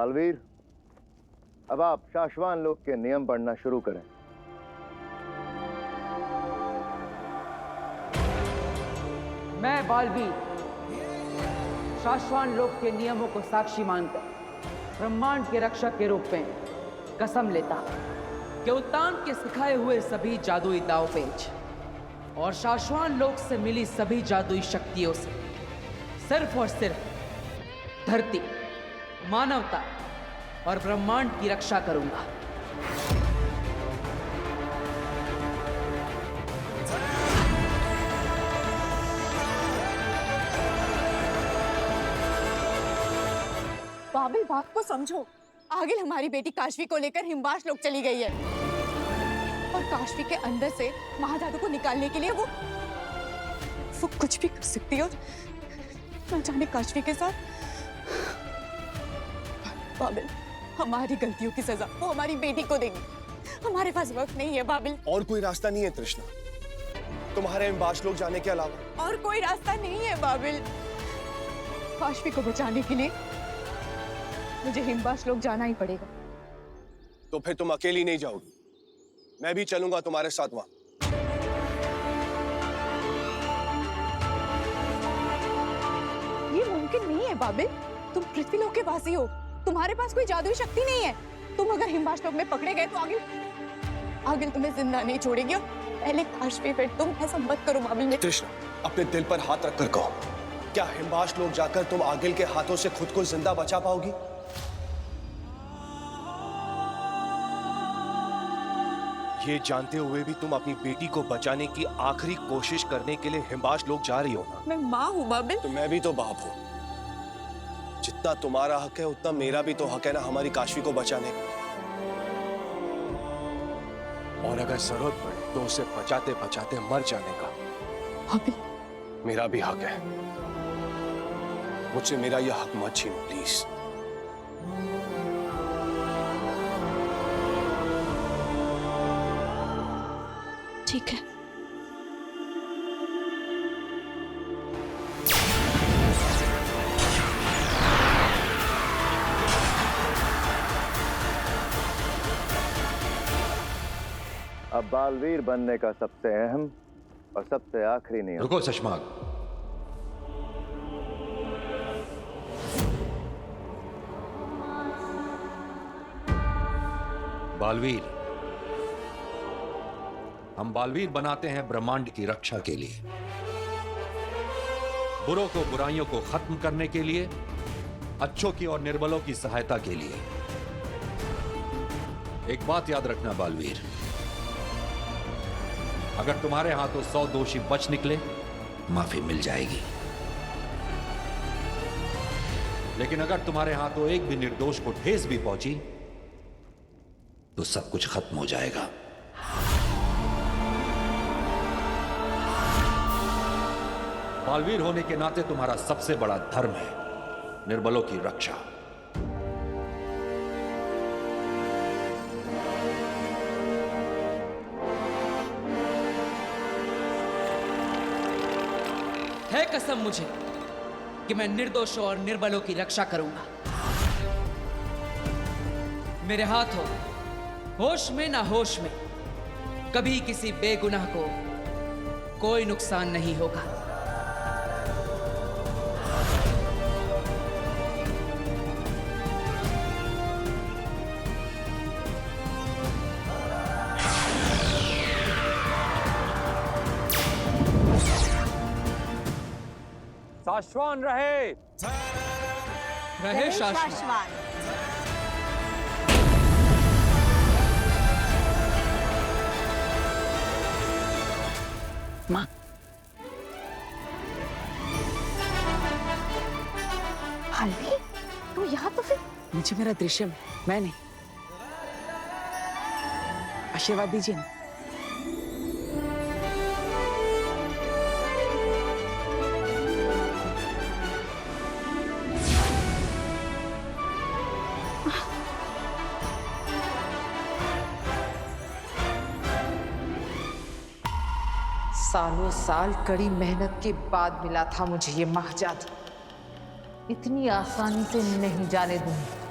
बालवीर, अब आप शाश्वान लोक के नियम पढ़ना शुरू करें। मैं बालवीर शाश्वान लोक के नियमों को साक्षी मानकर ब्रह्मांड के रक्षक के रूप में कसम लेता कि उत्तान के सिखाए हुए सभी जादुई दांवपेच और शाश्वान लोक से मिली सभी जादुई शक्तियों से सिर्फ और सिर्फ धरती, मानवता और ब्रह्मांड की रक्षा करूंगा। बाबिल, बात को समझो। आगिल हमारी बेटी काशवी को लेकर हिमवास लोक चली गई है और काशवी के अंदर से महाजादू को निकालने के लिए वो कुछ भी कर सकती है और न जाने काशवी के साथ। बाबिल, हमारी गलतियों की सजा वो हमारी बेटी को देगी। हमारे पास वक्त नहीं है बाबिल। और कोई रास्ता नहीं है तृष्णा, तुम्हारे हिमवास लोक जाने के अलावा और कोई रास्ता नहीं है बाबिल। काशवी को बचाने के लिए मुझे हिमवास लोक जाना ही पड़ेगा। तो फिर तुम अकेली नहीं जाओगी, मैं भी चलूंगा तुम्हारे साथ वहां। ये मुमकिन नहीं है बाबिल, तुम पृथ्वीलोक के वासी हो, तुम्हारे पास कोई जादुई शक्ति नहीं है। तुम अगर हिमवास लोक में पकड़े गए तो आगिल तुम्हें जिंदा नहीं छोड़ेगी। पहले काशवी, फिर तुम। ऐसा मत करो बाबिल। तृष्णा, अपने दिल पर हाथ रखकर कहो, क्या हिमवास लोक जाकर तुम आगिल के हाथों से खुद को जिंदा बचा पाओगी? ये जानते हुए भी तुम अपनी बेटी को बचाने की आखिरी कोशिश करने के लिए हिमवास लोक जा रही हो ना? मैं माँ हूँ बाबिल। तो मैं भी तो बाप हूँ। जितना तुम्हारा हक है उतना मेरा भी तो हक है ना हमारी काशवी को बचाने का। और अगर जरूरत पड़े तो उसे बचाते बचाते मर जाने का बाबिल, मेरा भी हक है। मुझसे मेरा यह हक मत छीनो प्लीज। ठीक है। अब बालवीर बनने का सबसे अहम और सबसे आखिरी नियम। रुको शशमाक, बालवीर, हम बालवीर बनाते हैं ब्रह्मांड की रक्षा के लिए, बुरों को बुराइयों को खत्म करने के लिए, अच्छों की और निर्बलों की सहायता के लिए। एक बात याद रखना बालवीर, अगर तुम्हारे हाथों 100 दोषी बच निकले, माफी मिल जाएगी, लेकिन अगर तुम्हारे हाथों एक भी निर्दोष को ठेस भी पहुंची तो सब कुछ खत्म हो जाएगा। बालवीर होने के नाते तुम्हारा सबसे बड़ा धर्म है निर्बलों की रक्षा। है कसम मुझे कि मैं निर्दोषों और निर्बलों की रक्षा करूंगा। मेरे हाथों होश में ना होश में कभी किसी बेगुनाह को कोई नुकसान नहीं होगा। शाश्वान रहे, रहे शाश्वत। माँ, बालवीर, तू यहाँ तो फिर? मुझे मेरा दृश्य में, मैं नहीं। आशीर्वाद दीजिए ना। सालों साल कड़ी मेहनत के बाद मिला था मुझे ये महाजादू। इतनी आसानी से नहीं जाने दूंगी।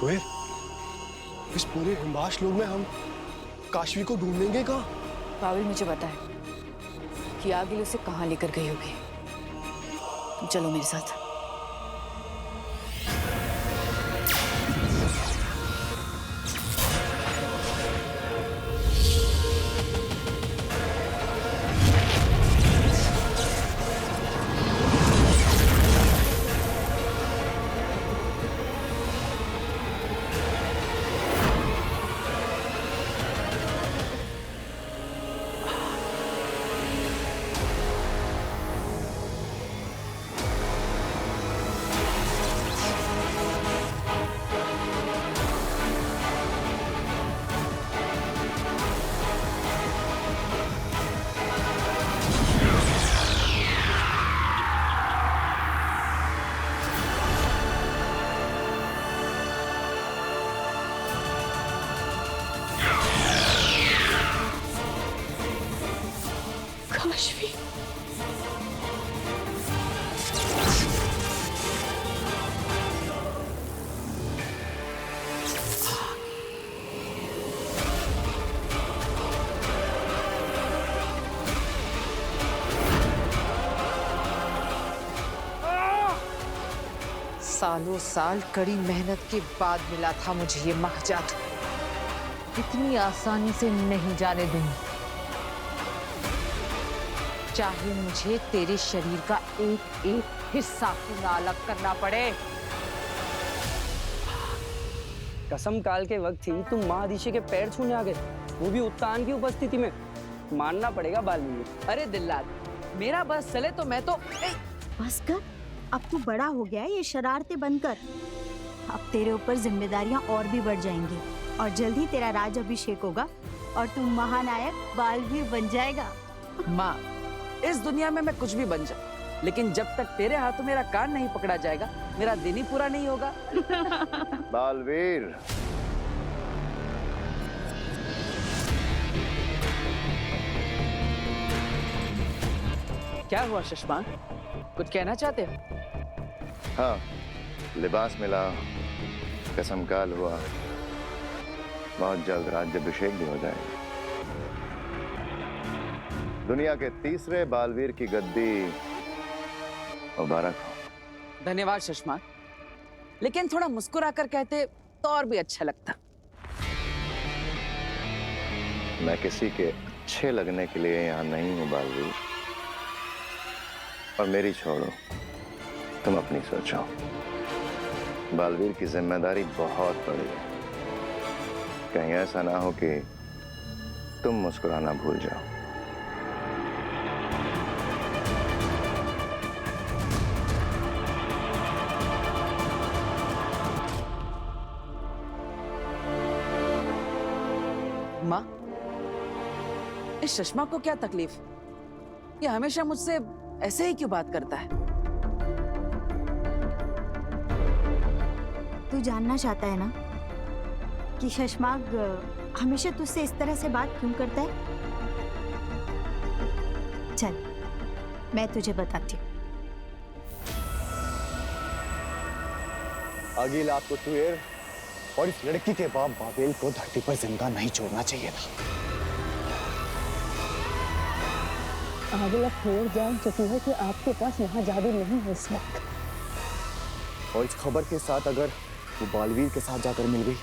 तुहे, इस पूरे हिमवाश लोग में हम काशवी को ढूंढेंगे कहाँ? बाबिल मुझे पता है कि आगिल उसे कहाँ लेकर गई होगी। तुम चलो मेरे साथ। काशवी, सालों साल कड़ी मेहनत के बाद मिला था मुझे ये महजादू। इतनी आसानी से नहीं जाने दूंगी, चाहे मुझे तेरे शरीर का एक एक हिस्सा क्यों ना अलग करना पड़े। कसम काल के वक्त ही तुम महादिशी के पैर छूने आ गए, वो भी उत्तान की उपस्थिति में। मानना पड़ेगा बाल्मीकि। अरे दिल्लाद, मेरा बस चले तो मैं तो बस कर, अब तू बड़ा हो गया है, ये शरारतें बंद कर। अब तेरे ऊपर जिम्मेदारियां और भी बढ़ जाएंगी और जल्द ही तेरा राज अभिषेक होगा और तू महानायक बालवीर बन जाएगा। माँ, इस दुनिया में मैं कुछ भी बन जाऊं, लेकिन जब तक तेरे हाथों मेरा कान नहीं पकड़ा जाएगा, मेरा दिन ही पूरा नहीं होगा। बालवीर, क्या हुआ शशमान, कुछ कहना चाहते हो? हाँ, लिबास मिला, कसमकाल हुआ, बहुत जल्द राज्याभिषेक भी हो जाएगा। दुनिया के तीसरे बालवीर की गद्दी मुबारक हो। धन्यवाद शशमान, लेकिन थोड़ा मुस्कुराकर कहते तो और भी अच्छा लगता। मैं किसी के अच्छे लगने के लिए यहाँ नहीं हूँ बालवीर, और मेरी छोड़ो, तुम अपनी सोचो। बालवीर की जिम्मेदारी बहुत बड़ी है, कहीं ऐसा ना हो कि तुम मुस्कुराना भूल जाओ। माँ, इस चश्मा को क्या तकलीफ? ये हमेशा मुझसे ऐसे ही क्यों बात करता है? तू जानना चाहता है ना कि शशमाग हमेशा तुझसे इस तरह से बात क्यों करता है? चल, मैं तुझे बताती हूँ। आगिल, आपको तुहेर और इस लड़की के बाप बाबेल को धरती पर जिंदा नहीं छोड़ना चाहिए था। आगिल, अब थोड़ी जान चुकी है कि आपके पास यहाँ जादू नहीं है इस वक्त। और इस खबर के साथ अगर वो बालवीर के साथ जाकर मिल गई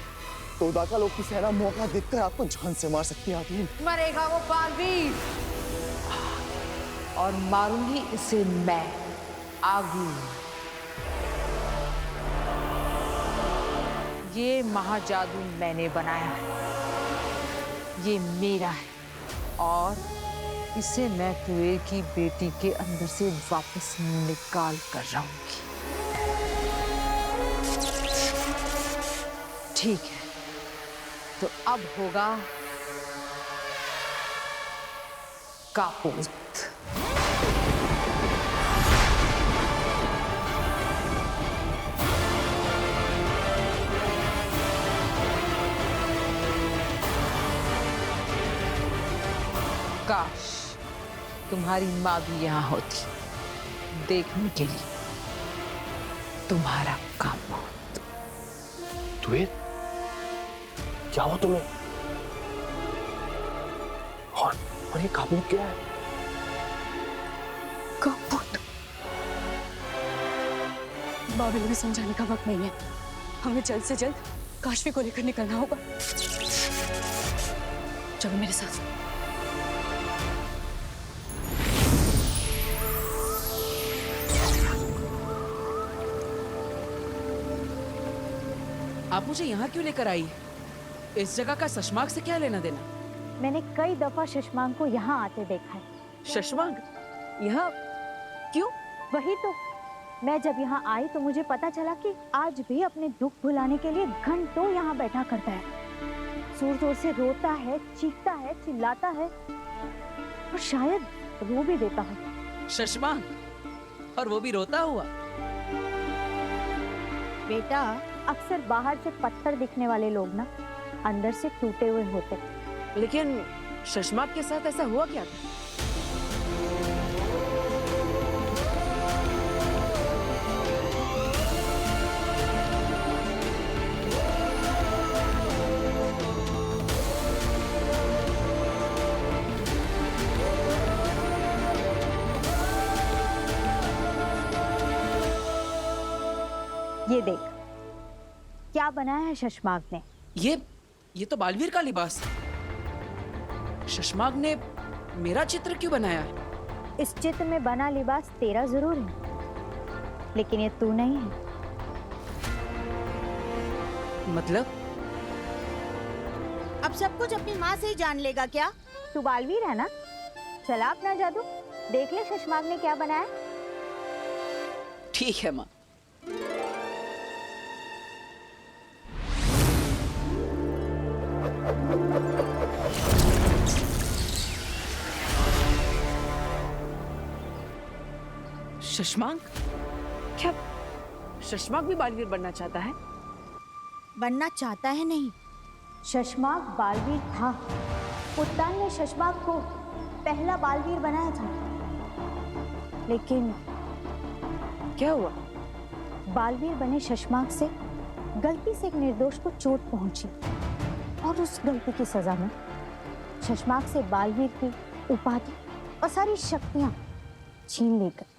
तो उदाका लोग की सेना मौका देखकर आपको जान से मार सकती है। आगिल, मरेगा वो बालवीर और मारूंगी इसे मैं, आगिल। ये महाजादू मैंने बनाया है, ये मेरा है और इसे मैं तुहेर की बेटी के अंदर से वापस निकाल कर रहूंगी। ठीक है, तो अब होगा कापोत। काश तुम्हारी माँ भी यहाँ होती देखने के लिए तुम्हारा कापोत। तुहिर, क्या हुआ तुम्हें? और ये काबूत क्या है? काबूत? बाबिल में समझाने का वक्त नहीं है। हमें जल्द से जल्द काशवी को लेकर निकलना होगा। चलो मेरे साथ। आप मुझे यहाँ क्यों लेकर आई? इस जगह का शशमांक से क्या लेना देना? मैंने कई दफा शशमांक को यहाँ आते देखा है। शशमांक यहाँ क्यों? वही तो, मैं जब यहाँ आई तो मुझे पता चला कि आज भी अपने दुख भुलाने के लिए घंटों यहाँ बैठा करता है। जोर जोर से रोता है, चीखता है, चिल्लाता है और शायद रो भी देता है। शशमांक, और वो भी रोता हुआ? बेटा, अक्सर बाहर से पत्थर दिखने वाले लोग ना अंदर से टूटे हुए होते। लेकिन शशमांक के साथ ऐसा हुआ क्या था? ये देख, क्या बनाया है शशमांक ने। ये तो बालवीर का लिबास है। शशमांक ने मेरा चित्र क्यों बनाया है? इस चित्र में बना लिबास तेरा जरूर है, लेकिन ये तू नहीं है। मतलब? अब सब कुछ अपनी माँ से ही जान लेगा क्या? तू बालवीर है ना? चला अपना जादू, देख ले शशमांक ने क्या बनाया। ठीक है माँ। शशमांक? क्या शशमांक भी बालवीर बनना चाहता है? बनना चाहता है नहीं, शशमांक बालवीर था। उत्तान ने शशमांक को पहला बालवीर बनाया था, लेकिन क्या हुआ? बालवीर बने शशमांक से गलती से एक निर्दोष को चोट पहुंची और उस गलती की सजा में शशमांक से बालवीर की उपाधि और सारी शक्तियां छीन ली गई।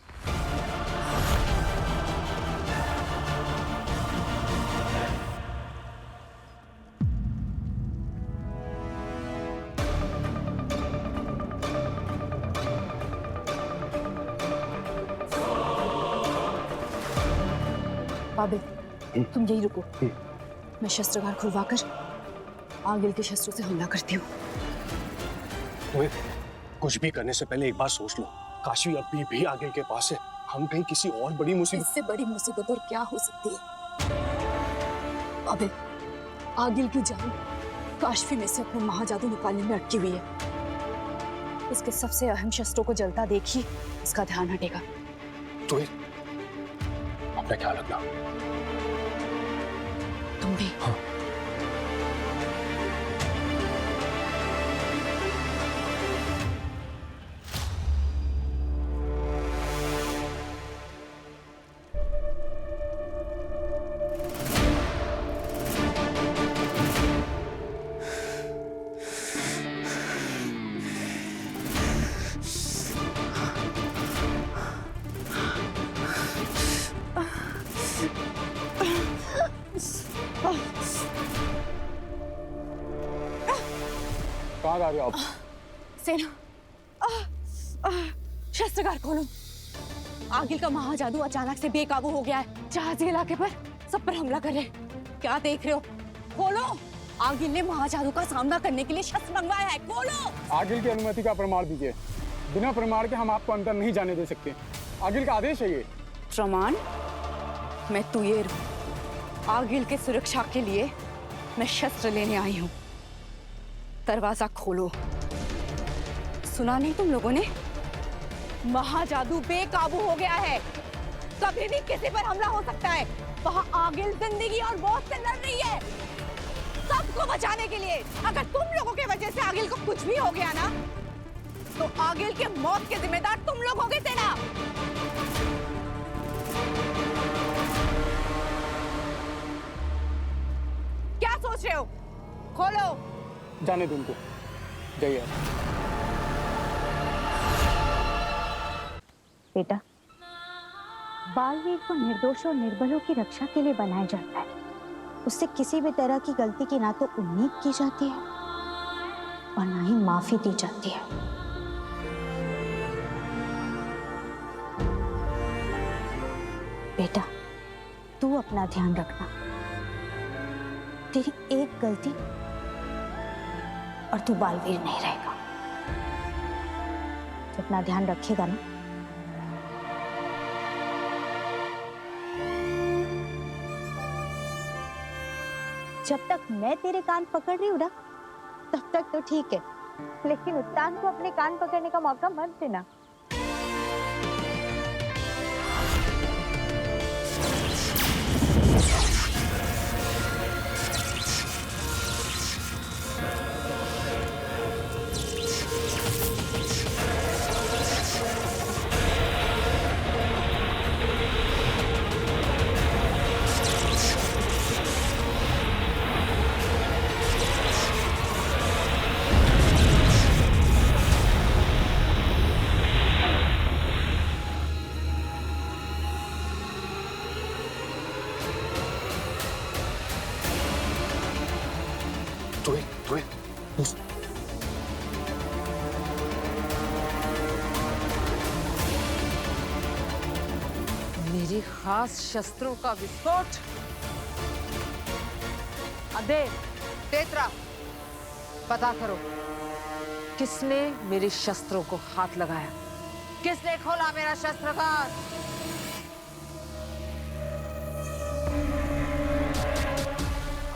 बाबिल, तुम यही रुको। मैं शस्त्रागार खुलवाकर आगिल के शस्त्रों से हमला करती हूँ। कुछ भी करने से पहले एक बार सोच लो, काशवी अभी भी आगिल के पास है। हम कहीं किसी और बड़ी मुसीबत। इससे बड़ी मुसीबत और क्या हो सकती है? बाबिल, आगिल की जान काशवी में से अपना महाजादू निकालने में अटकी हुई है। उसके सबसे अहम शस्त्रों को जलता देखी उसका ध्यान हटेगा। तो अपना ख्याल रखना। तुम भी। हाँ। कहाँ जा रहे हो आप? सेना, शस्त्रागार खोलो। आगिल का महाजादू अचानक से बेकाबू हो गया है। जहाजी इलाके पर सब पर हमला कर रहे हैं। क्या देख रहे हो? खोलो। आगिल ने महाजादू का सामना करने के लिए शस्त्र मंगवाया है। खोलो। आगिल की अनुमति का प्रमाण दीजिए। बिना प्रमाण के हम आपको अंदर नहीं जाने दे सकते। आगिल का आदेश है ये। प्रमाण? मैं तुयेर हूँ। आगिल के सुरक्षा के लिए मैं शस्त्र लेने आई हूँ। दरवाजा खोलो। सुना नहीं तुम लोगों ने? महाजादू बेकाबू हो गया है। कभी भी किसी पर हमला हो सकता है। वहाँ आगिल जिंदगी और मौत से लड़ रही है, सबको बचाने के लिए। अगर तुम लोगों के वजह से आगिल को कुछ भी हो गया ना, तो आगिल के मौत के जिम्मेदार तुम लोग होगे। सेना, सोच रहे हो? खोलो। जाने दो उनको, जाइए। बेटा, बालवीर को निर्दोष और निर्बलों की रक्षा के लिए बनाया जाता है। उससे किसी भी तरह की गलती की ना तो उम्मीद की जाती है और ना ही माफी दी जाती है। बेटा, तू अपना ध्यान रखना। तेरी एक गलती और तू बालवीर नहीं रहेगा। तो अपना ध्यान रखेगा ना? जब तक मैं तेरे कान पकड़ रही हूँ ना, तब तक तो ठीक है, लेकिन उत्तान को अपने कान पकड़ने का मौका मत देना। मेरी खास शस्त्रों का विस्फोट। अदे, तेतरा, पता करो किसने मेरे शस्त्रों को हाथ लगाया, किसने खोला मेरा शस्त्रागार।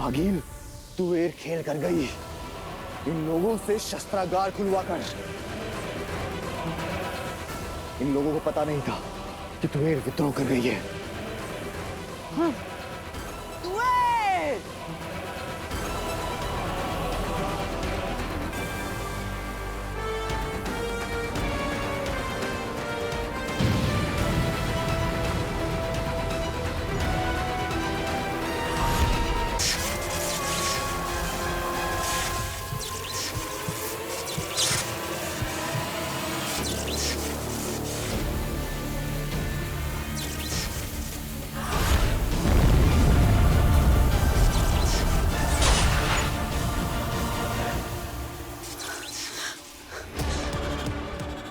आगिल, तू एर खेल कर गई। इन लोगों से शस्त्रागार खुलवा कर। इन लोगों को पता नहीं था कि तू एर विद्रोह कर गई है।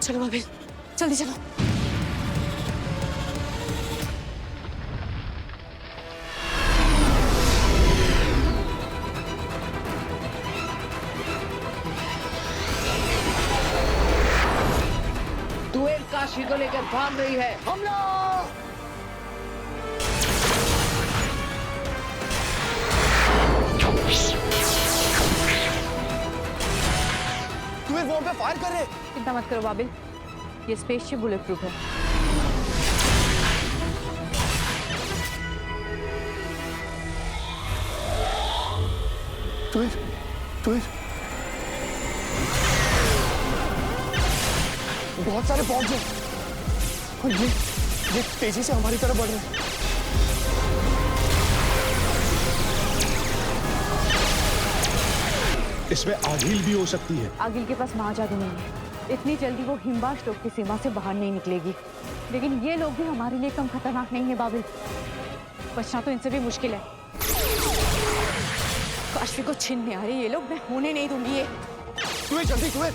चलो बाबिल, जल्दी चलो। तू एक काशी को लेकर भाग रही है। हमला! तुम्हें वो पे फायर कर रहे। चिंता मत करो बाबिल, ये स्पेसशिप बुलेट प्रूफ है। बहुत सारे फौज हैं और ये तेजी से हमारी तरफ बढ़ रहे हैं। इसमें आगिल भी हो सकती है। आगिल के पास महाजादू नहीं है, इतनी जल्दी वो हिमवाश लोग की सीमा से बाहर नहीं निकलेगी। लेकिन ये लोग भी हमारे लिए कम खतरनाक नहीं है बाबिल, बचना तो इनसे भी मुश्किल है। काशी को छीनने आ रहे ये लोग, मैं होने नहीं दूंगी ये। तुम्हें जल्दी, तुम्हें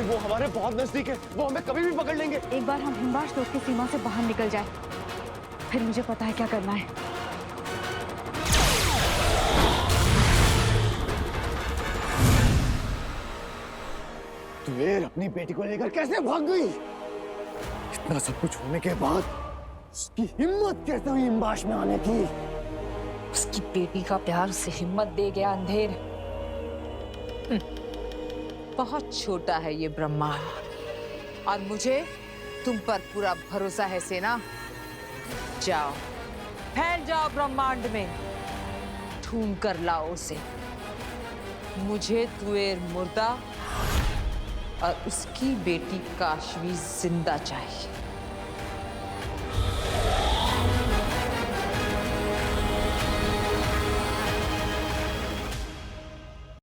वो हमारे बहुत नजदीक है, वो हमें कभी भी पकड़ लेंगे। एक बार हम हिमवाश लोग की सीमा से बाहर निकल जाए, फिर मुझे पता है क्या करना है। तुम्हें अपनी बेटी को लेकर कैसे भाग गई? इतना सब कुछ होने के बाद उसकी हिम्मत कैसे हुई हिमवाश में आने की? उसकी बेटी का प्यार उसे हिम्मत दे गया अंधेर। बहुत छोटा है ये ब्रह्मांड और मुझे तुम पर पूरा भरोसा है सेना। जाओ, फैल जाओ ब्रह्मांड में, ढूंढ कर लाओ उसे। मुझे तुएर मुर्दा और उसकी बेटी काशवी जिंदा चाहिए।